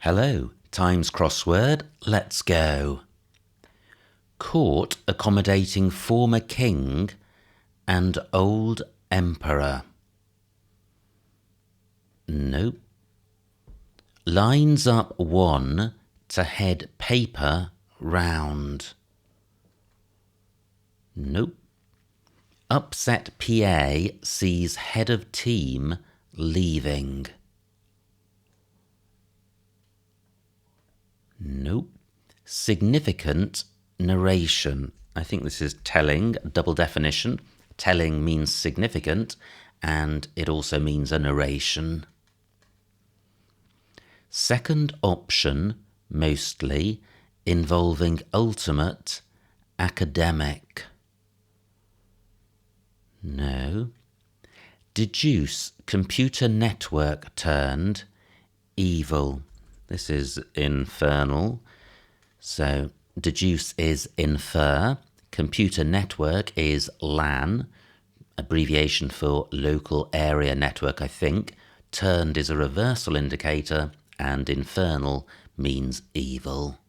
Hello, Times Crossword, let's go. Court accommodating former king and old emperor. Nope. Lines up one to head paper round. Nope. Upset PA sees head of team leaving. Nope. Significant narration. I think this is telling, double definition. Telling means significant, and it also means a narration. Second option, mostly, involving ultimate, academic. No. Deduce, computer network turned, evil. This is infernal. So deduce is infer. Computer network is LAN, abbreviation for local area network, I think. Turned is a reversal indicator, and infernal means evil.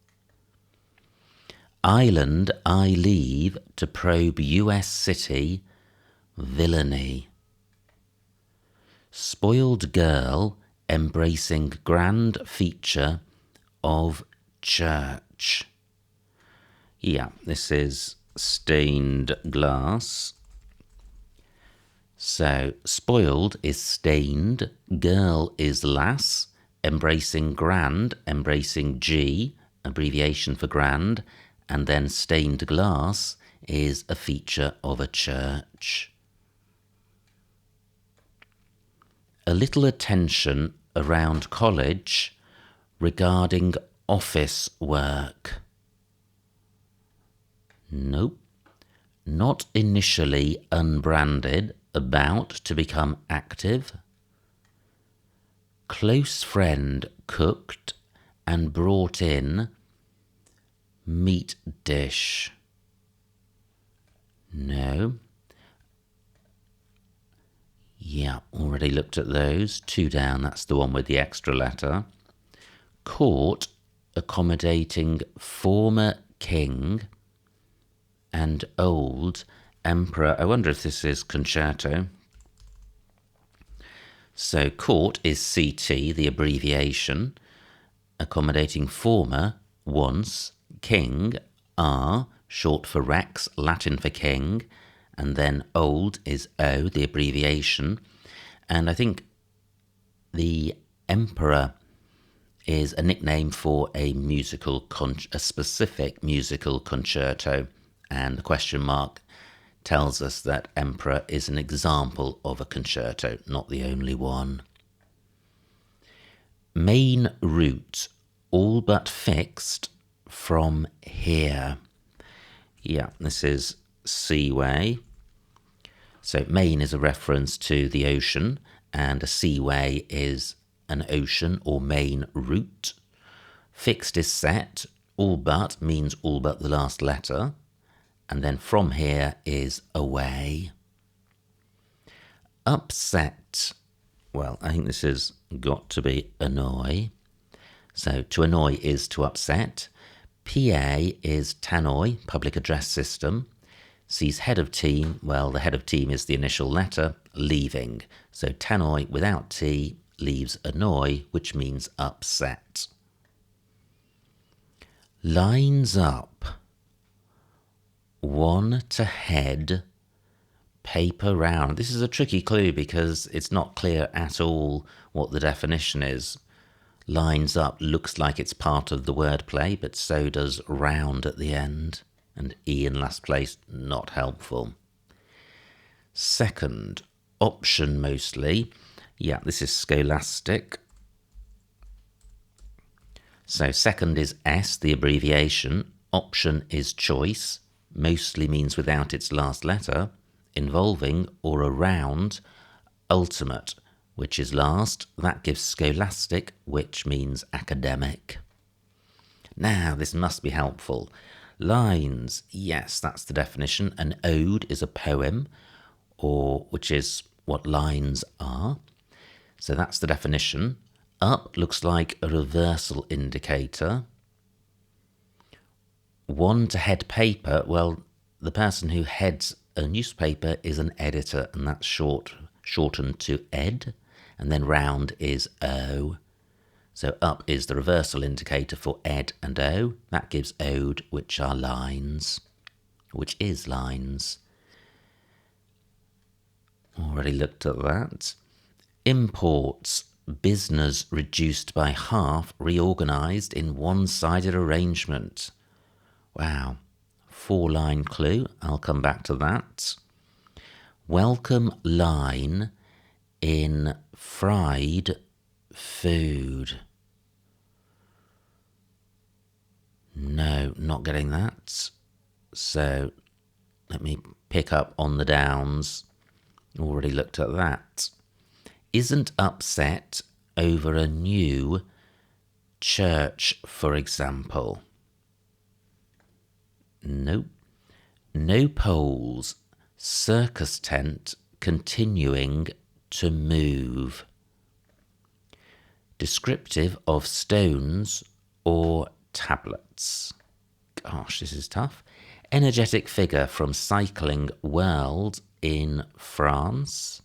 Island I leave to probe US city, villainy. Spoiled girl embracing grand feature of church. Yeah, this is stained glass. So, spoiled is stained, girl is lass, embracing grand, embracing G, abbreviation for grand, and then stained glass is a feature of a church. A little attention around college regarding office work. Nope. Not initially unbranded, about to become active. Close friend cooked and brought in meat dish. No. Yeah, already looked at those. 2 down, that's the one with the extra letter. Court accommodating former king and old emperor. I wonder if this is concerto. So court is CT, the abbreviation. Accommodating former, once. King, R, short for Rex, Latin for king. And then old is O, the abbreviation. And I think the emperor is a nickname for a specific musical concerto. And the question mark tells us that emperor is an example of a concerto, not the only one. Main route, all but fixed from here. Yeah, this is seaway. So main is a reference to the ocean, and a seaway is an ocean or main route. Fixed is set. All but means all but the last letter. And then from here is away. Upset. Well, I think this has got to be annoy. So to annoy is to upset. PA is tannoy, public address system. Sees head of team. Well, the head of team is the initial letter, leaving. So tannoy without T leaves annoy, which means upset. Lines up. One to head, paper round. This is a tricky clue because it's not clear at all what the definition is. Lines up looks like it's part of the wordplay, but so does round at the end. And E in last place, not helpful. Second, option mostly. Yeah, this is scholastic. So second is S, the abbreviation. Option is choice. Mostly means without its last letter. Involving or around. Ultimate, which is last. That gives scholastic, which means academic. Now, this must be helpful. Lines, yes, that's the definition. An ode is a poem, or which is what lines are. So that's the definition. Up looks like a reversal indicator. 1 to head paper, well, the person who heads a newspaper is an editor, and that's shortened to ed, and then round is O. So up is the reversal indicator for ed and O. That gives ode, which are lines, which is lines. Already looked at that. Imports, business reduced by half, reorganised in one-sided arrangement. Wow. 4-line clue. I'll come back to that. Welcome line in fried food. No, not getting that. So let me pick up on the downs. Already looked at that. Isn't upset over a new church, for example. Nope. No poles. Circus tent continuing to move. Descriptive of stones or tablets. Gosh, this is tough. Energetic figure from cycling world in France.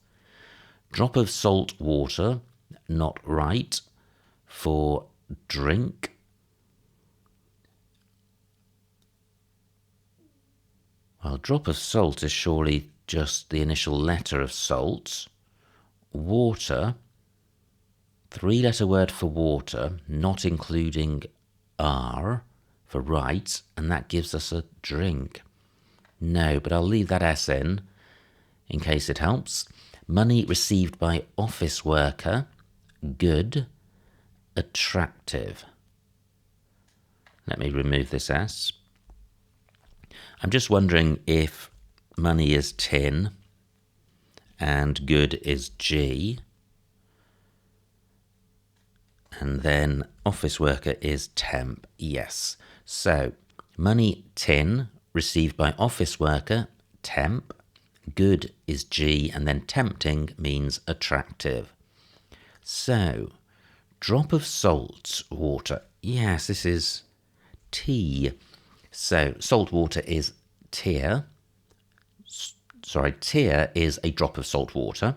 Drop of salt water, not right, for drink. Well, drop of salt is surely just the initial letter of salt. Water, 3-letter word for water, not including R for right, and that gives us a drink. No, but I'll leave that S in case it helps. Money received by office worker, good, attractive. Let me remove this S. I'm just wondering if money is tin and good is G, and then office worker is temp, yes. So money tin received by office worker, temp, good is G, and then tempting means attractive. So drop of salt water, yes, this is T. So salt water is tear. Tear is a drop of salt water.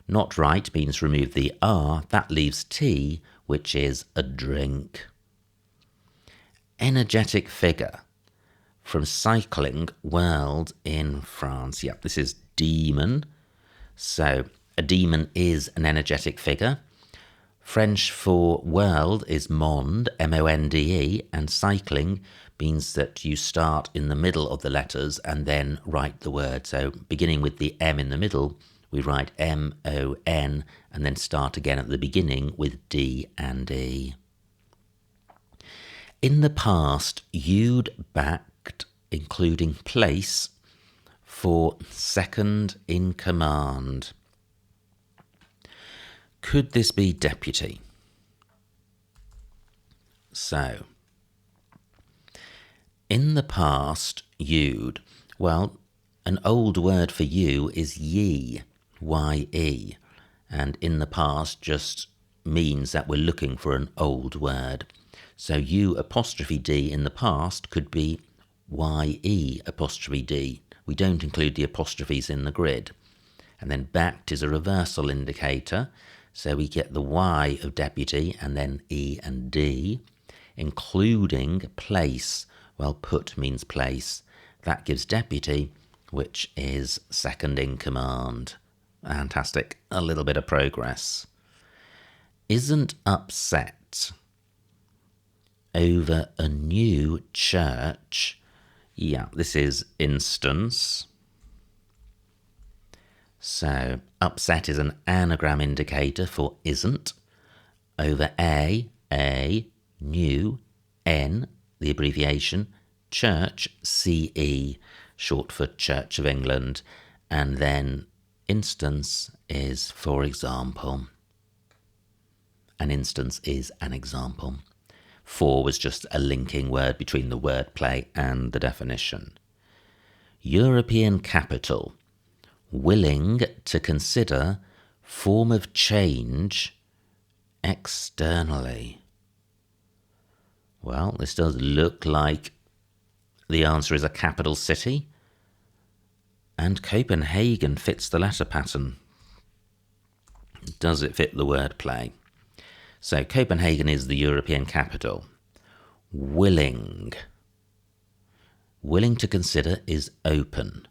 Not right means remove the R. That leaves T, which is a drink. Energetic figure from cycling world in France. Yep, this is demon. So a demon is an energetic figure. French for world is monde, M-O-N-D-E, and cycling means that you start in the middle of the letters and then write the word. So beginning with the M in the middle, we write M-O-N and then start again at the beginning with D and E. In the past, you'd backed, including place, for second in command. Could this be deputy? So, in the past, you'd, well, an old word for you is ye, Y-E, and in the past just means that we're looking for an old word. So you apostrophe D in the past could be Y-E apostrophe D. We don't include the apostrophes in the grid. And then backed is a reversal indicator. So we get the Y of deputy and then E and D, including place. Well, put means place. That gives deputy, which is second in command. Fantastic. A little bit of progress. Isn't upset over a new church. Yeah, this is instance. So upset is an anagram indicator for isn't. Over a, new, N, the abbreviation, church, CE, short for Church of England, and then instance is for example. An instance is an example. For was just a linking word between the wordplay and the definition. European capital, willing to consider form of change externally. Well, this does look like the answer is a capital city, and Copenhagen fits the letter pattern. Does it fit the wordplay? So Copenhagen is the European capital. Willing. Willing to consider is open.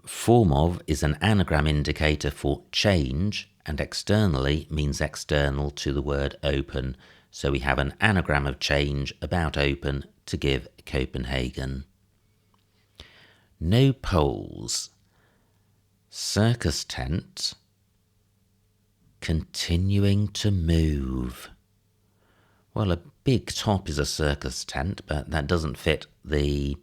Form of is an anagram indicator for change, and externally means external to the word open. So we have an anagram of change about open to give Copenhagen. No poles. Circus tent. Continuing to move. Well, a big top is a circus tent, but that doesn't fit the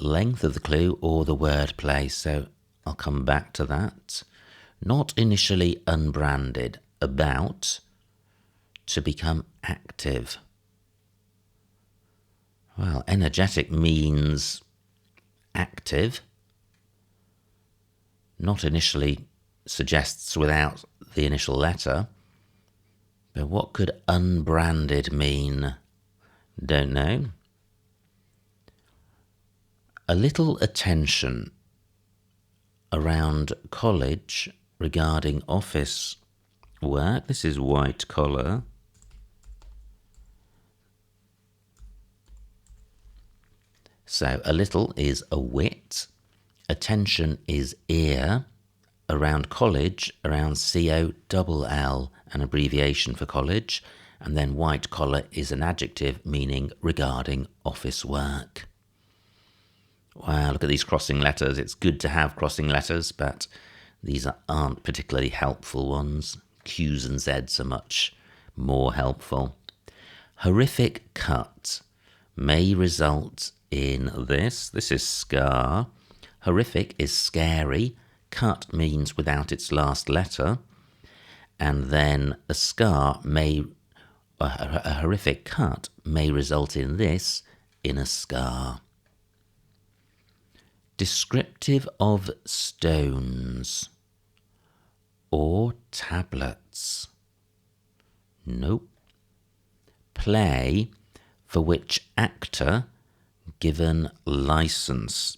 length of the clue or the wordplay, so I'll come back to that. Not initially unbranded. About. To become active. Well, energetic means active. Not initially suggests without the initial letter. But what could unbranded mean? Don't know. A little attention around college regarding office work. This is white collar. So a little is a wit. Attention is ear. Around college, around COLL, an abbreviation for college. And then white collar is an adjective meaning regarding office work. Wow, look at these crossing letters. It's good to have crossing letters, but these aren't particularly helpful ones. Q's and Z's are much more helpful. Horrific cut may result in this. This is scar. Horrific is scary. Cut means without its last letter. And then a horrific cut may result in this, in a scar. Descriptive of stones or tablets. Nope. Play for which actor given license.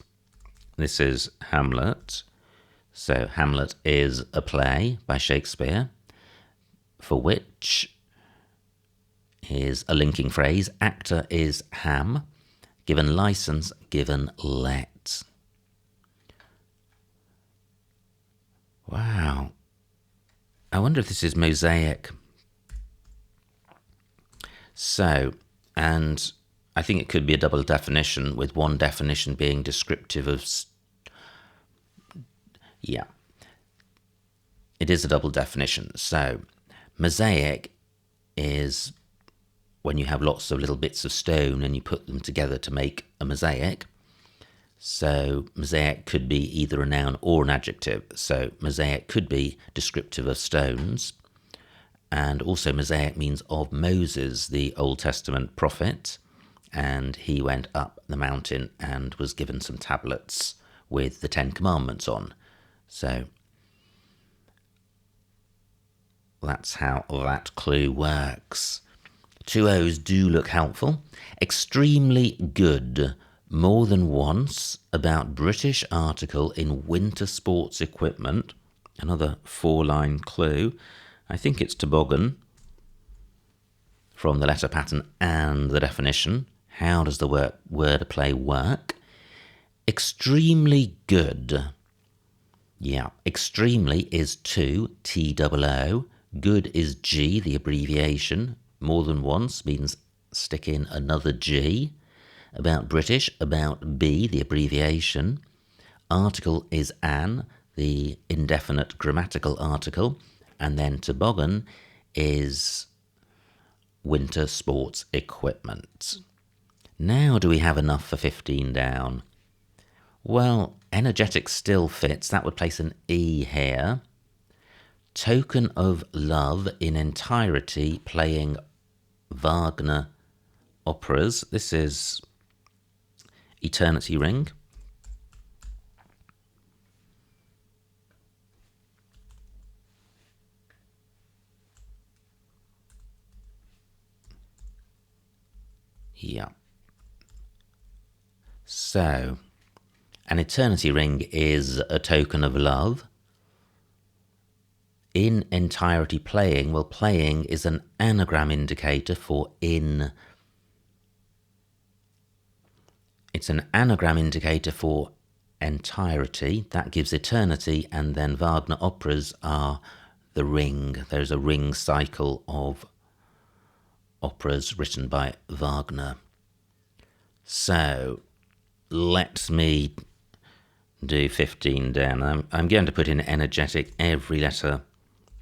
This is Hamlet. So Hamlet is a play by Shakespeare, for which is a linking phrase. Actor is Ham. Given license, given let. Wow. I wonder if this is mosaic. So, and I think it could be a double definition, with one definition being descriptive of... Yeah. It is a double definition. So, mosaic is when you have lots of little bits of stone and you put them together to make a mosaic. So mosaic could be either a noun or an adjective. So mosaic could be descriptive of stones. And also mosaic means of Moses, the Old Testament prophet. And he went up the mountain and was given some tablets with the 10 Commandments on. So that's how that clue works. 2 O's do look helpful. Extremely good. More than once about British article in winter sports equipment. Another 4-line clue. I think it's toboggan from the letter pattern and the definition. How does the wordplay work? Extremely good. Yeah, extremely is to, T-O-O. Good is G, the abbreviation. More than once means stick in another G. About British, about B, the abbreviation. Article is an, the indefinite grammatical article. And then toboggan is winter sports equipment. Now do we have enough for 15 down? Well, energetic still fits. That would place an E here. Token of love in entirety playing Wagner operas. This is Eternity Ring. Yeah. So, an eternity ring is a token of love. In entirety playing, well, playing is an anagram indicator for in. It's an anagram indicator for entirety. That gives eternity, and then Wagner operas are the ring. There's a ring cycle of operas written by Wagner. So, let me do 15 down. I'm going to put in energetic. Every letter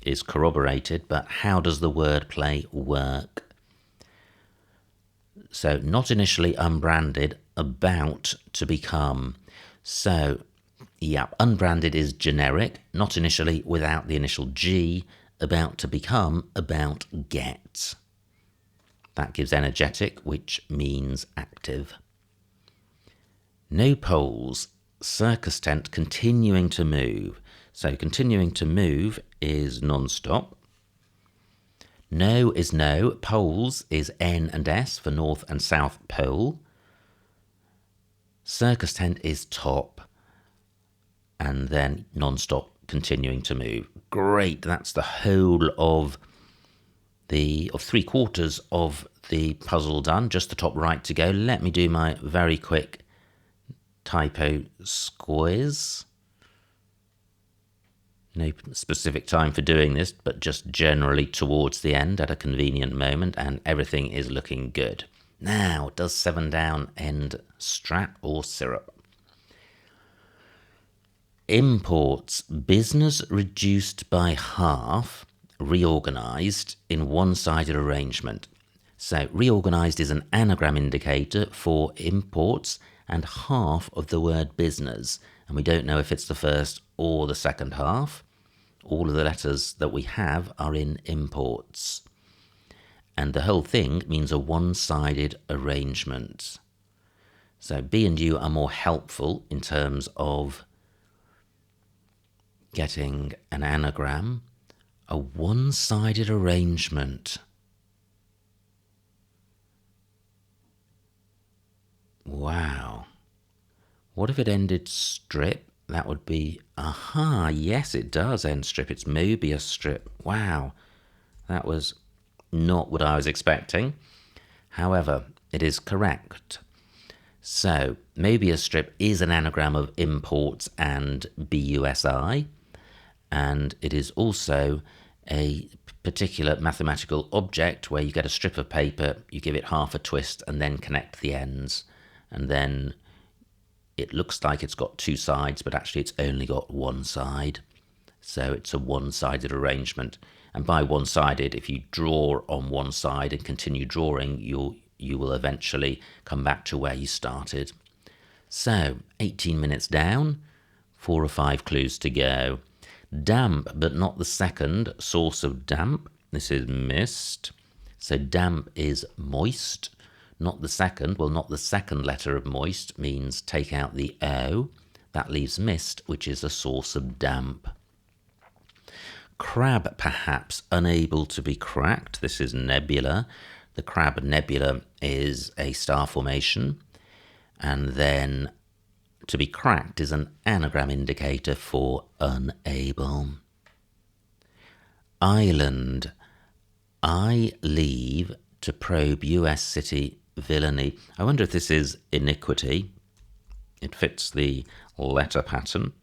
is corroborated, but how does the wordplay work? So, not initially unbranded, about to become. So, yeah, unbranded is generic, not initially without the initial G, about to become, about get. That gives energetic, which means active. No poles, circus tent continuing to move. So continuing to move is non-stop. No is no, poles is N and S for North and South Pole. Circus tent is top, and then non-stop continuing to move. Great, that's the whole of three quarters of the puzzle done, just the top right to go. Let me do my very quick typo squiz. No specific time for doing this, but just generally towards the end at a convenient moment, and everything is looking good. Now, does 7 down end strap or syrup? Imports, business reduced by half, reorganised in one-sided arrangement. So reorganised is an anagram indicator for imports and half of the word business. And we don't know if it's the first or the second half. All of the letters that we have are in imports. And the whole thing means a one-sided arrangement. So B and U are more helpful in terms of getting an anagram. A one-sided arrangement. Wow. What if it ended strip? That would be, aha, yes, it does end strip. It's Mobius strip. Wow. That was not what I was expecting. However, it is correct. So, Mobius strip is an anagram of imports and BUSI, and it is also a particular mathematical object where you get a strip of paper, you give it half a twist, and then connect the ends, and then it looks like it's got two sides, but actually it's only got one side. So it's a one-sided arrangement. And by one-sided, if you draw on one side and continue drawing, you will eventually come back to where you started. So 18 minutes down, 4 or 5 clues to go. Damp, but not the second source of damp. This is mist. So damp is moist. Not the second. Well, not the second letter of moist means take out the O. That leaves mist, which is a source of damp. Crab, perhaps, unable to be cracked. This is nebula. The Crab Nebula is a star formation. And then to be cracked is an anagram indicator for unable. Island. I leave to probe US city villainy. I wonder if this is iniquity. It fits the letter pattern,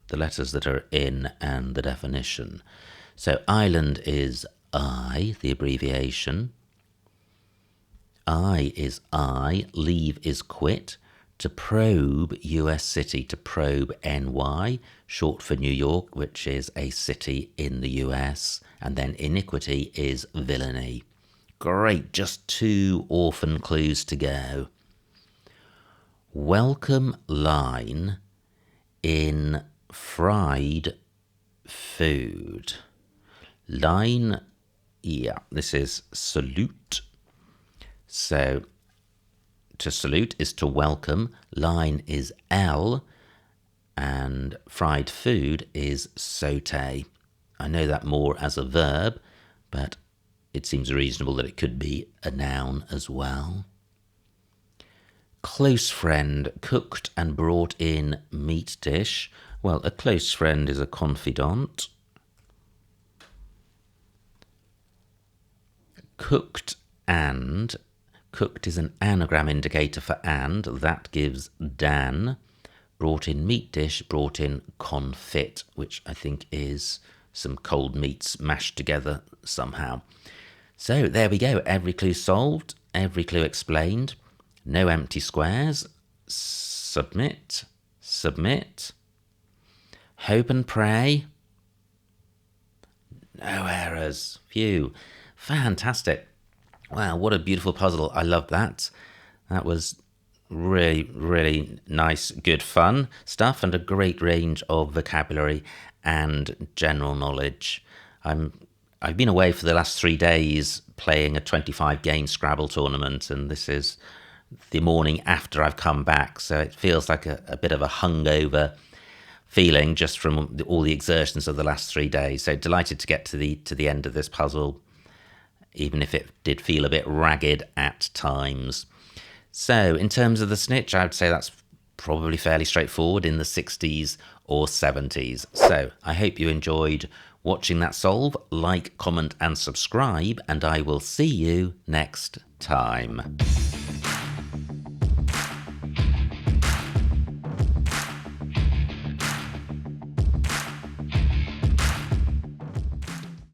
the letters that are in and the definition. So island is I, the abbreviation. I is I, leave is quit. To probe US city, to probe NY, short for New York, which is a city in the US. And then iniquity is villainy. Great, just 2 orphan clues to go. Welcome line in fried food. Line, yeah, this is salute. So to salute is to welcome. Line is L, and fried food is saute. I know that more as a verb, but it seems reasonable that it could be a noun as well. Close friend, cooked and brought in meat dish. Well, a close friend is a confidant. Cooked and. Cooked is an anagram indicator for and. That gives Dan. Brought in meat dish, brought in confit, which I think is some cold meats mashed together somehow. So there we go. Every clue solved. Every clue explained. No empty squares. Submit. Submit. Hope and pray. No errors. Phew. Fantastic. Wow, what a beautiful puzzle. I love that. That was really, really nice, good fun stuff, and a great range of vocabulary and general knowledge. I've been away for the last 3 days playing a 25-game Scrabble tournament, and this is the morning after I've come back, so it feels like a bit of a hungover feeling just from all the exertions of the last 3 days. So delighted to get to the end of this puzzle, even if it did feel a bit ragged at times. So in terms of the snitch, I would say that's probably fairly straightforward, in the 60s or 70s. So I hope you enjoyed watching that solve. Like, comment and subscribe, and I will see you next time.